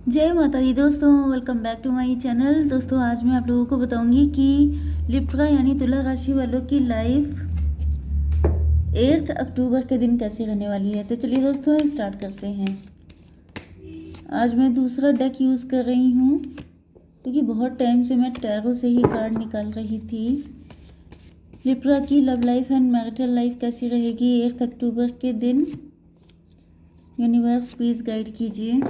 जय माता दी दोस्तों, welcome back to my channel. दोस्तों आज मैं आप लोगों को बताऊंगी कि लिब्रा यानी तुला राशि वालों की लाइफ 8 अक्टूबर के दिन कैसी रहने वाली है। तो चलिए दोस्तों स्टार्ट करते हैं। आज मैं दूसरा डेक यूज़ कर रही हूँ क्योंकि बहुत टाइम से मैं टैरो से ही कार्ड निकाल रही थी। लिब्रा की love life and marital life कैसी रहेगी 8 अक्टूबर के दिन। यूनिवर्स प्लीज़ गाइड कीजिए।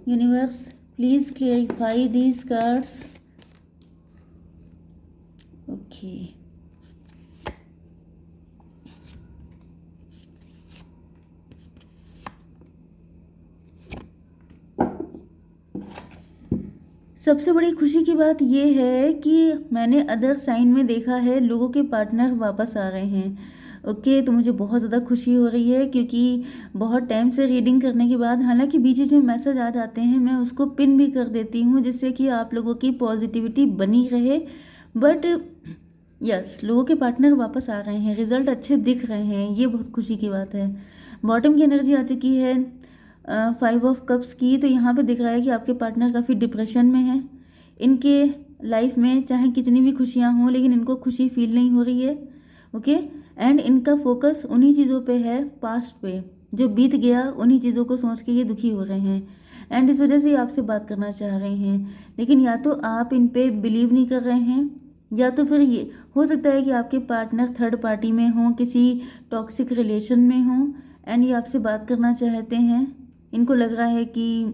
Universe, please clarify these cards. Okay. सबसे बड़ी खुशी की बात यह है कि मैंने अदर साइन में देखा है लोगों के पार्टनर वापस आ रहे हैं। ओके तो मुझे बहुत ज़्यादा खुशी हो रही है क्योंकि बहुत टाइम से रीडिंग करने के बाद हालांकि बीच बीच में मैसेज आ जाते हैं, मैं उसको पिन भी कर देती हूँ जिससे कि आप लोगों की पॉजिटिविटी बनी रहे। बट यस, लोगों के पार्टनर वापस आ रहे हैं, रिजल्ट अच्छे दिख रहे हैं, ये बहुत खुशी की बात है। बॉटम की एनर्जी आ चुकी है 5 ऑफ कप्स की। तो यहाँ पे दिख रहा है कि आपके पार्टनर काफ़ी डिप्रेशन में है। इनके लाइफ में चाहे कितनी भी खुशियाँ हों लेकिन इनको खुशी फील नहीं हो रही है। ओके एंड इनका फोकस उन्हीं चीज़ों पे है, पास्ट पे जो बीत गया, उन्हीं चीज़ों को सोच के ये दुखी हो रहे हैं एंड इस वजह से ये आपसे बात करना चाह रहे हैं। लेकिन या तो आप इन पे बिलीव नहीं कर रहे हैं या तो फिर ये हो सकता है कि आपके पार्टनर थर्ड पार्टी में हों, किसी टॉक्सिक रिलेशन में हों एंड ये आपसे बात करना चाहते हैं। इनको लग रहा है कि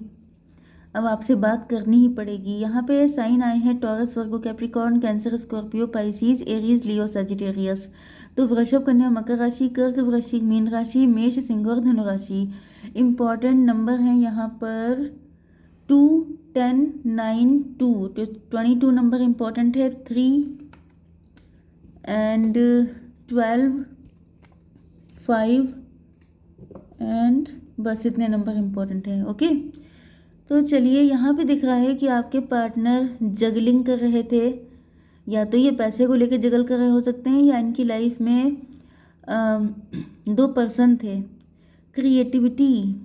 अब आपसे बात करनी ही पड़ेगी। यहाँ पे साइन आए हैं Taurus, Virgo, Capricorn, Cancer, Scorpio, Pisces, Aries, Leo, Sagittarius. तो वृषभ, कन्या, मकर राशि, कर्क, वृश्चिक, मीन राशि, मेष, सिंह और धनु राशि। इम्पॉर्टेंट नंबर हैं यहाँ पर 2, 10, 9, 2। तो 22 नंबर इम्पॉर्टेंट है, 3 एंड 12, 5 एंड बस इतने नंबर इम्पॉर्टेंट है। ओके तो चलिए, यहाँ पे दिख रहा है कि आपके पार्टनर जगलिंग कर रहे थे, या तो ये पैसे को लेकर जगल कर रहे हो सकते हैं या इनकी लाइफ में दो पर्सन थे। क्रिएटिविटी,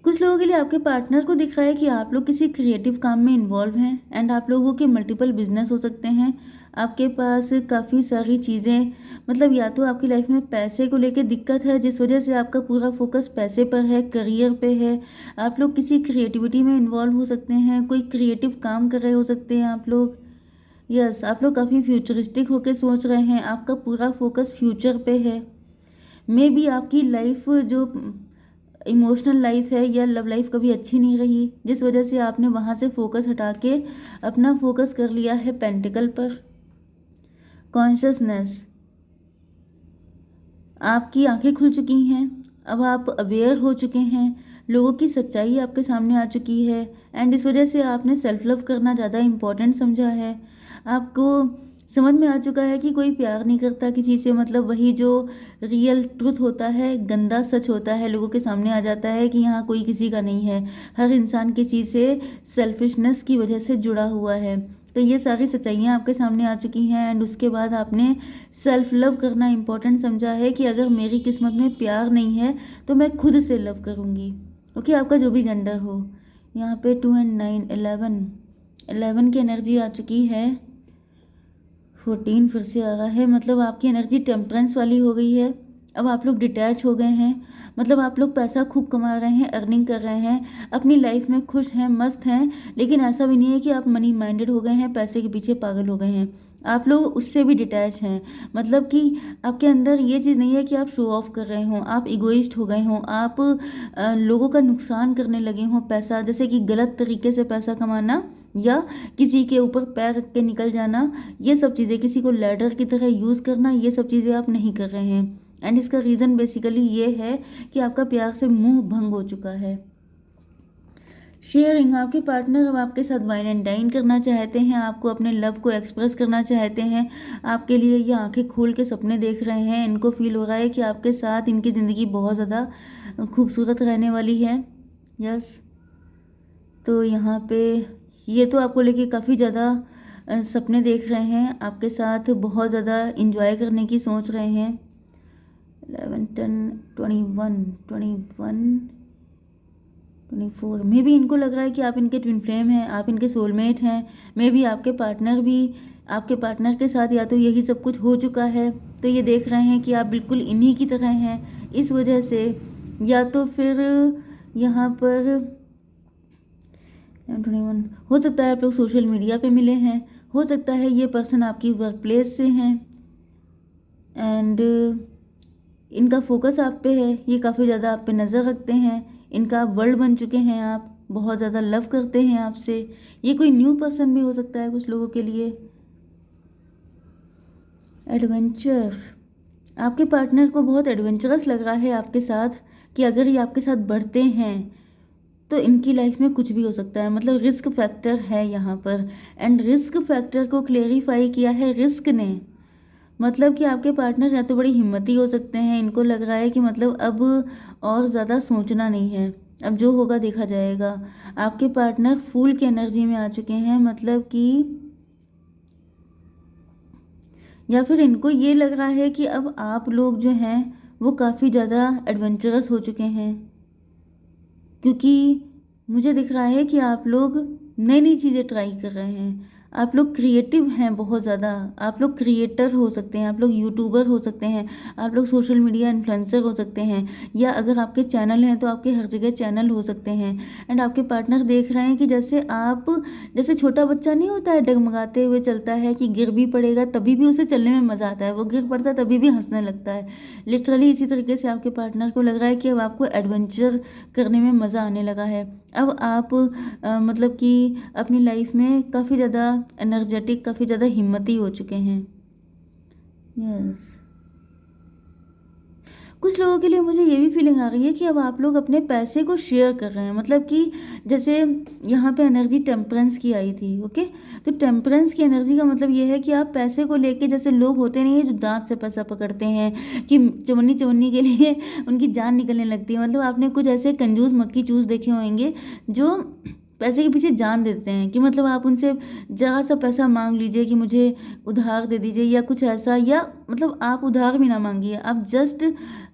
कुछ लोगों के लिए आपके पार्टनर को दिख रहा है कि आप लोग किसी क्रिएटिव काम में इन्वॉल्व हैं एंड आप लोगों के मल्टीपल बिजनेस हो सकते हैं। आपके पास काफ़ी सारी चीज़ें, मतलब या तो आपकी लाइफ में पैसे को लेकर दिक्कत है जिस वजह से आपका पूरा फोकस पैसे पर है, करियर पे है। आप लोग किसी क्रिएटिविटी में इन्वॉल्व हो सकते हैं, कोई क्रिएटिव काम कर रहे हो सकते हैं आप लोग। यस, आप लोग काफ़ी फ्यूचरिस्टिक होकर सोच रहे हैं, आपका पूरा फोकस फ्यूचर पे है। मे बी आपकी लाइफ जो इमोशनल लाइफ है या लव लाइफ कभी अच्छी नहीं रही, जिस वजह से आपने वहाँ से फोकस हटा के अपना फोकस कर लिया है पेंटिकल पर। कॉन्शियसनेस, आपकी आंखें खुल चुकी हैं, अब आप अवेयर हो चुके हैं, लोगों की सच्चाई आपके सामने आ चुकी है एंड इस वजह से आपने सेल्फ लव करना ज़्यादा इम्पोर्टेंट समझा है। आपको समझ में आ चुका है कि कोई प्यार नहीं करता किसी से, मतलब वही जो रियल ट्रुथ होता है, गंदा सच होता है, लोगों के सामने आ जाता है कि यहाँ कोई किसी का नहीं है, हर इंसान किसी से सेल्फिशनेस की वजह से जुड़ा हुआ है। तो ये सारी सच्चाइयाँ आपके सामने आ चुकी हैं एंड उसके बाद आपने सेल्फ लव करना इम्पोर्टेंट समझा है कि अगर मेरी किस्मत में प्यार नहीं है तो मैं खुद से लव करूँगी। ओके, आपका जो भी जेंडर हो। यहाँ पे 2 एंड 9, 11 की एनर्जी आ चुकी है। 14 फिर से आ रहा है, मतलब आपकी एनर्जी टेम्परेंस वाली हो गई है। अब आप लोग डिटैच हो गए हैं, मतलब आप लोग पैसा खूब कमा रहे हैं, अर्निंग कर रहे हैं, अपनी लाइफ में खुश हैं, मस्त हैं। लेकिन ऐसा भी नहीं है कि आप मनी माइंडेड हो गए हैं, पैसे के पीछे पागल हो गए हैं। आप लोग उससे भी डिटैच हैं, मतलब कि आपके अंदर ये चीज़ नहीं है कि आप शो ऑफ कर रहे हों, आप इगोइस्ट हो गए हों, आप लोगों का नुकसान करने लगे हों। पैसा जैसे कि गलत तरीके से पैसा कमाना या किसी के ऊपर पैर रख के निकल जाना, ये सब चीज़ें, किसी को लैडर की तरह यूज़ करना, ये सब चीज़ें आप नहीं कर रहे हैं। एंड इसका रीज़न बेसिकली ये है कि आपका प्यार से मुंह भंग हो चुका है। शेयरिंग, आपके पार्टनर अब आपके साथ वाइन एंड डाइन करना चाहते हैं, आपको अपने लव को एक्सप्रेस करना चाहते हैं, आपके लिए ये आंखें खोल के सपने देख रहे हैं। इनको फील हो रहा है कि आपके साथ इनकी ज़िंदगी बहुत ज़्यादा खूबसूरत रहने वाली है। यस, तो यहाँ पे ये तो आपको लेके काफ़ी ज़्यादा सपने देख रहे हैं, आपके साथ बहुत ज़्यादा इंजॉय करने की सोच रहे हैं। 11 10 21 21 24 मे भी इनको लग रहा है कि आप इनके ट्विन फ्लेम हैं, आप इनके सोलमेट हैं। मे भी आपके पार्टनर भी, आपके पार्टनर के साथ या तो यही सब कुछ हो चुका है, तो ये देख रहे हैं कि आप बिल्कुल इन्हीं की तरह हैं, इस वजह से। या तो फिर यहाँ पर 21 हो सकता है आप लोग सोशल मीडिया पे मिले हैं, हो सकता है ये पर्सन आपकी वर्क प्लेस से हैं, एंड इनका फोकस आप पे है, ये काफ़ी ज़्यादा आप पे नज़र रखते हैं, इनका आप वर्ल्ड बन चुके हैं, आप बहुत ज़्यादा लव करते हैं आपसे। ये कोई न्यू पर्सन भी हो सकता है कुछ लोगों के लिए। एडवेंचर, आपके पार्टनर को बहुत एडवेंचरस लग रहा है आपके साथ, कि अगर ये आपके साथ बढ़ते हैं तो इनकी लाइफ में कुछ भी हो सकता है, मतलब रिस्क फैक्टर है यहाँ पर। एंड रिस्क फैक्टर को क्लेरिफाई किया है रिस्क ने, मतलब कि आपके पार्टनर या तो बड़ी हिम्मती हो सकते हैं, इनको लग रहा है कि मतलब अब और ज़्यादा सोचना नहीं है, अब जो होगा देखा जाएगा। आपके पार्टनर फूल की एनर्जी में आ चुके हैं, मतलब कि या फिर इनको ये लग रहा है कि अब आप लोग जो हैं वो काफ़ी ज़्यादा एडवेंचरस हो चुके हैं, क्योंकि मुझे दिख रहा है कि आप लोग नई नई चीज़ें ट्राई कर रहे हैं, आप लोग क्रिएटिव हैं बहुत ज़्यादा, आप लोग क्रिएटर हो सकते हैं, आप लोग यूट्यूबर हो सकते हैं, आप लोग सोशल मीडिया इन्फ्लुएंसर हो सकते हैं, या अगर आपके चैनल हैं तो आपके हर जगह चैनल हो सकते हैं। एंड आपके पार्टनर देख रहे हैं कि जैसे छोटा बच्चा नहीं होता है, डगमगाते हुए चलता है, कि गिर भी पड़ेगा तभी भी उसे चलने में मज़ा आता है, वो गिर पड़ता है तभी भी हंसने लगता है। लिटरली इसी तरीके से आपके पार्टनर को लग रहा है कि अब आपको एडवेंचर करने में मज़ा आने लगा है। अब आप मतलब कि अपनी लाइफ में काफ़ी ज़्यादा एनर्जेटिक, काफ़ी ज़्यादा हिम्मती हो चुके हैं। यस, कुछ लोगों के लिए मुझे ये भी फीलिंग आ रही है कि अब आप लोग अपने पैसे को शेयर कर रहे हैं, मतलब कि जैसे यहाँ पे एनर्जी टेम्परेंस की आई थी, ओके, तो टेम्परेंस की एनर्जी का मतलब ये है कि आप पैसे को लेके, जैसे लोग होते नहीं है जो दांत से पैसा पकड़ते हैं, कि चवन्नी चवन्नी के लिए उनकी जान निकलने लगती है, मतलब आपने कुछ ऐसे कंजूस मक्खी चूस देखे होंगे जो पैसे के पीछे जान देते हैं, कि मतलब आप उनसे जरा सा पैसा मांग लीजिए कि मुझे उधार दे दीजिए या कुछ ऐसा, या मतलब आप उधार भी ना मांगिए, आप जस्ट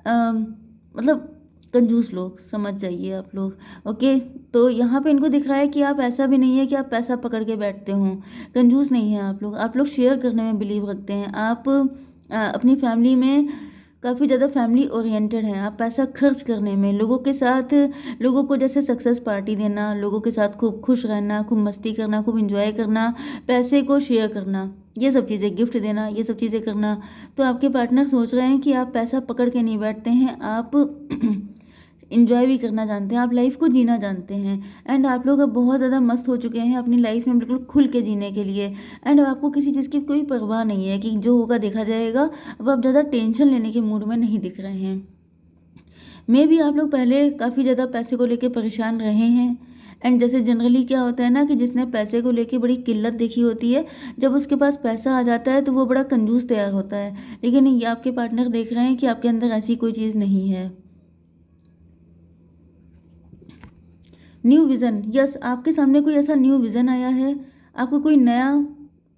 मतलब कंजूस लोग समझ जाइए आप लोग, ओके। तो यहाँ पे इनको दिख रहा है कि आप ऐसा भी नहीं है कि आप पैसा पकड़ के बैठते हो, कंजूस नहीं है आप लोग शेयर करने में बिलीव रखते हैं, आप अपनी फैमिली में काफ़ी ज़्यादा फैमिली ओरिएंटेड हैं, आप पैसा खर्च करने में, लोगों के साथ, लोगों को जैसे सक्सेस पार्टी देना, लोगों के साथ खूब खुश रहना, खूब मस्ती करना, खूब इंजॉय करना, पैसे को शेयर करना, ये सब चीज़ें, गिफ्ट देना, ये सब चीज़ें करना। तो आपके पार्टनर सोच रहे हैं कि आप पैसा पकड़ के नहीं बैठते हैं, आप इंजॉय भी करना जानते हैं, आप लाइफ को जीना जानते हैं। एंड आप लोग अब बहुत ज़्यादा मस्त हो चुके हैं अपनी लाइफ में, बिल्कुल खुल के जीने के लिए। एंड आपको किसी चीज़ की कोई परवाह नहीं है कि जो होगा देखा जाएगा, अब आप ज़्यादा टेंशन लेने के मूड में नहीं दिख रहे हैं। मे भी आप लोग पहले काफ़ी ज़्यादा पैसे को लेके परेशान रहे हैं। एंड जैसे जनरली क्या होता है ना, कि जिसने पैसे को लेके बड़ी किल्लत देखी होती है, जब उसके पास पैसा आ जाता है तो वो बड़ा कंजूस तैयार होता है, लेकिन ये आपके पार्टनर देख रहे हैं कि आपके अंदर ऐसी कोई चीज़ नहीं है। न्यू विज़न, यस, आपके सामने कोई ऐसा न्यू विज़न आया है, आपको कोई नया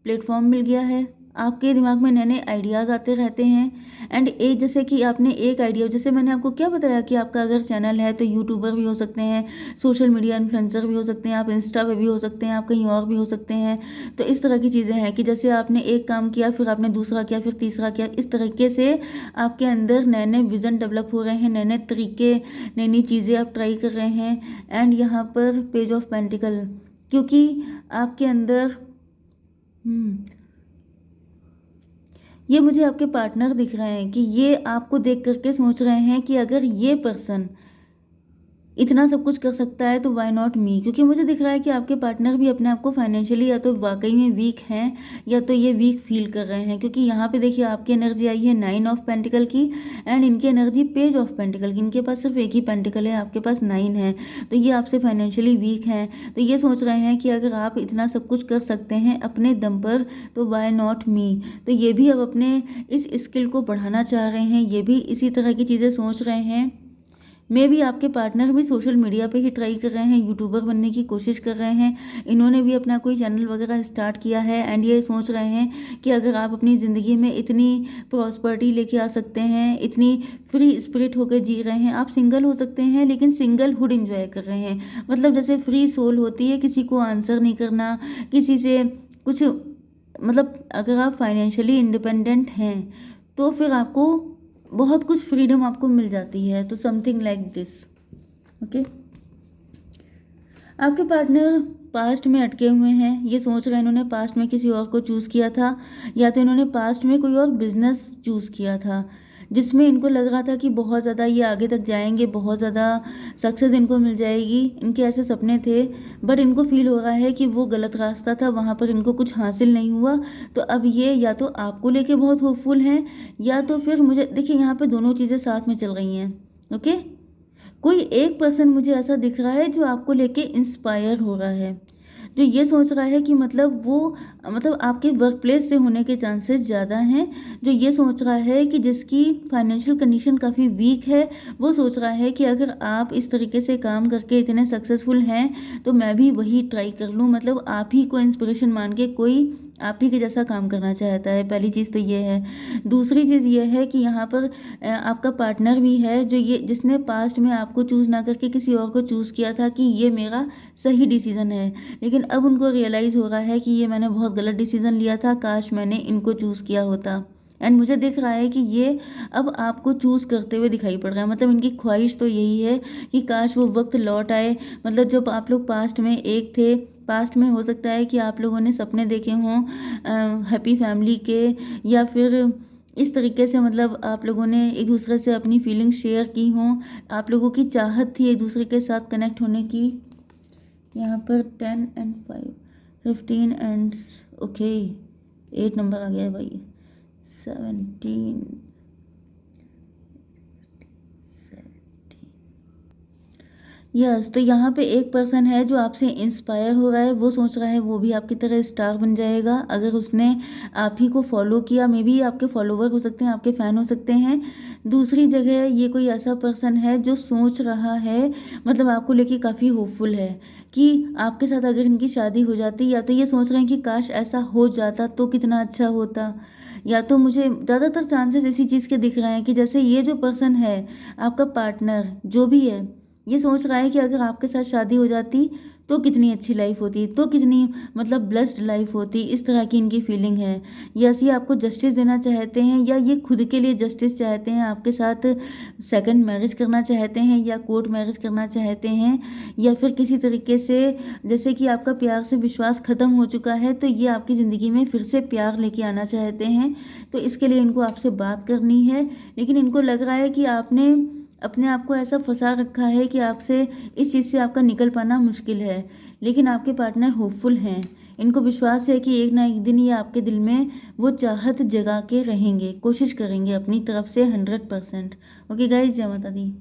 प्लेटफॉर्म मिल गया है, आपके दिमाग में नए नए आइडियाज़ आते रहते हैं। एंड एक जैसे कि आपने एक आइडिया, जैसे मैंने आपको क्या बताया कि आपका अगर चैनल है तो यूट्यूबर भी हो सकते हैं, सोशल मीडिया इन्फ्लुएंसर भी हो सकते हैं, आप इंस्टा पे भी हो सकते हैं, आप कहीं और भी हो सकते हैं। तो इस तरह की चीज़ें हैं कि जैसे आपने एक काम किया, फिर आपने दूसरा किया, फिर तीसरा किया, इस तरीके से आपके अंदर नए नए विज़न डेवलप हो रहे हैं, नए नए तरीके, नई नई चीज़ें आप ट्राई कर रहे हैं। एंड यहाँ पर पेज ऑफ पेंटिकल, क्योंकि आपके अंदर ये मुझे आपके पार्टनर दिख रहे हैं कि ये आपको देख करके सोच रहे हैं कि अगर ये पर्सन इतना सब कुछ कर सकता है तो वाई नॉट मी, क्योंकि मुझे दिख रहा है कि आपके पार्टनर भी अपने आप को फाइनेंशियली या तो वाकई में वीक हैं, या तो ये वीक फील कर रहे हैं, क्योंकि यहाँ पे देखिए आपकी एनर्जी आई है 9 ऑफ पेंटिकल की, एंड इनकी एनर्जी पेज ऑफ पेंटिकल की, इनके पास सिर्फ एक ही पेंटिकल है, आपके पास 9 है, तो ये आपसे फाइनेंशियली वीक हैं। तो ये सोच रहे हैं कि अगर आप इतना सब कुछ कर सकते हैं अपने दम पर तो वाई नॉट मी, तो ये भी अब अपने इस स्किल को बढ़ाना चाह रहे हैं, ये भी इसी तरह की चीज़ें सोच रहे हैं। मे भी आपके पार्टनर भी सोशल मीडिया पे ही ट्राई कर रहे हैं, यूट्यूबर बनने की कोशिश कर रहे हैं। इन्होंने भी अपना कोई चैनल वगैरह स्टार्ट किया है एंड ये सोच रहे हैं कि अगर आप अपनी ज़िंदगी में इतनी प्रॉस्पर्टी लेके आ सकते हैं, इतनी फ्री स्पिरिट होकर जी रहे हैं, आप सिंगल हो सकते हैं लेकिन सिंगलहुड इंजॉय कर रहे हैं। मतलब जैसे फ्री सोल होती है, किसी को आंसर नहीं करना, किसी से कुछ, मतलब अगर आप फाइनेंशियली इंडिपेंडेंट हैं तो फिर आपको बहुत कुछ फ्रीडम आपको मिल जाती है। तो समथिंग लाइक दिस। ओके, आपके पार्टनर पास्ट में अटके हुए हैं। ये सोच रहे हैं इन्होंने पास्ट में किसी और को चूज़ किया था, या तो इन्होंने पास्ट में कोई और बिजनेस चूज़ किया था जिसमें इनको लग रहा था कि बहुत ज़्यादा ये आगे तक जाएंगे, बहुत ज़्यादा सक्सेस इनको मिल जाएगी। इनके ऐसे सपने थे, बट इनको फील हो रहा है कि वो गलत रास्ता था, वहाँ पर इनको कुछ हासिल नहीं हुआ। तो अब ये या तो आपको लेके बहुत होपफुल हैं, या तो फिर मुझे देखिए यहाँ पे दोनों चीज़ें साथ में चल रही हैं। ओके, कोई एक पर्सन मुझे ऐसा दिख रहा है जो आपको लेके इंस्पायर हो रहा है, जो ये सोच रहा है कि मतलब वो, मतलब आपके वर्क प्लेस से होने के चांसेस ज़्यादा हैं। जो ये सोच रहा है कि जिसकी फाइनेंशियल कंडीशन काफ़ी वीक है, वो सोच रहा है कि अगर आप इस तरीके से काम करके इतने सक्सेसफुल हैं तो मैं भी वही ट्राई कर लूँ। मतलब आप ही को इंस्पिरेशन मान के कोई आप ही के जैसा काम करना चाहता है। पहली चीज़ तो ये है। दूसरी चीज़ ये है कि यहाँ पर आपका पार्टनर भी है जो ये जिसने पास्ट में आपको चूज़ ना करके किसी और को चूज़ किया था कि ये मेरा सही डिसीज़न है, लेकिन अब उनको रियलाइज़ हो रहा है कि ये मैंने बहुत गलत डिसीज़न लिया था, काश मैंने इनको चूज़ किया होता। एंड मुझे दिख रहा है कि ये अब आपको चूज़ करते हुए दिखाई पड़ रहा है। मतलब इनकी ख्वाहिश तो यही है कि काश वो वक्त लौट आए। मतलब जब आप लोग पास्ट में एक थे, पास्ट में हो सकता है कि आप लोगों ने सपने देखे हों हैप्पी फैमिली के, या फिर इस तरीके से, मतलब आप लोगों ने एक दूसरे से अपनी फीलिंग शेयर की हों, आप लोगों की चाहत थी एक दूसरे के साथ कनेक्ट होने की। यहाँ पर 10 एंड 5, 15 एंड ओके 8 नंबर आ गया है भाई, 17। यस, तो यहाँ पे एक पर्सन है जो आपसे इंस्पायर हो रहा है। वो सोच रहा है वो भी आपकी तरह स्टार बन जाएगा अगर उसने आप ही को फॉलो किया। मे बी आपके फॉलोवर हो सकते हैं, आपके फ़ैन हो सकते हैं। दूसरी जगह ये कोई ऐसा पर्सन है जो सोच रहा है, मतलब आपको लेके काफ़ी होपफुल है कि आपके साथ अगर इनकी शादी हो जाती, या तो ये सोच रहे हैं कि काश ऐसा हो जाता तो कितना अच्छा होता। या तो मुझे ज़्यादातर चांसेस इसी चीज़ के दिख रहे हैं कि जैसे ये जो पर्सन है, आपका पार्टनर जो भी है, ये सोच रहा है कि अगर आपके साथ शादी हो जाती तो कितनी अच्छी लाइफ होती, तो कितनी मतलब ब्लेस्ड लाइफ होती। इस तरह की इनकी फीलिंग है। यस, ये आपको जस्टिस देना चाहते हैं, या ये खुद के लिए जस्टिस चाहते हैं, आपके साथ सेकंड मैरिज करना चाहते हैं, या कोर्ट मैरिज करना चाहते हैं, या फिर किसी तरीके से जैसे कि आपका प्यार से विश्वास ख़त्म हो चुका है तो ये आपकी ज़िंदगी में फिर से प्यार लेके आना चाहते हैं। तो इसके लिए इनको आपसे बात करनी है, लेकिन इनको लग रहा है कि आपने अपने आप को ऐसा फंसा रखा है कि आपसे इस चीज़ से आपका निकल पाना मुश्किल है। लेकिन आपके पार्टनर होपफुल हैं, इनको विश्वास है कि एक ना एक दिन ये आपके दिल में वो चाहत जगा के रहेंगे, कोशिश करेंगे अपनी तरफ से 100%। ओके गाइज, जय माता दी।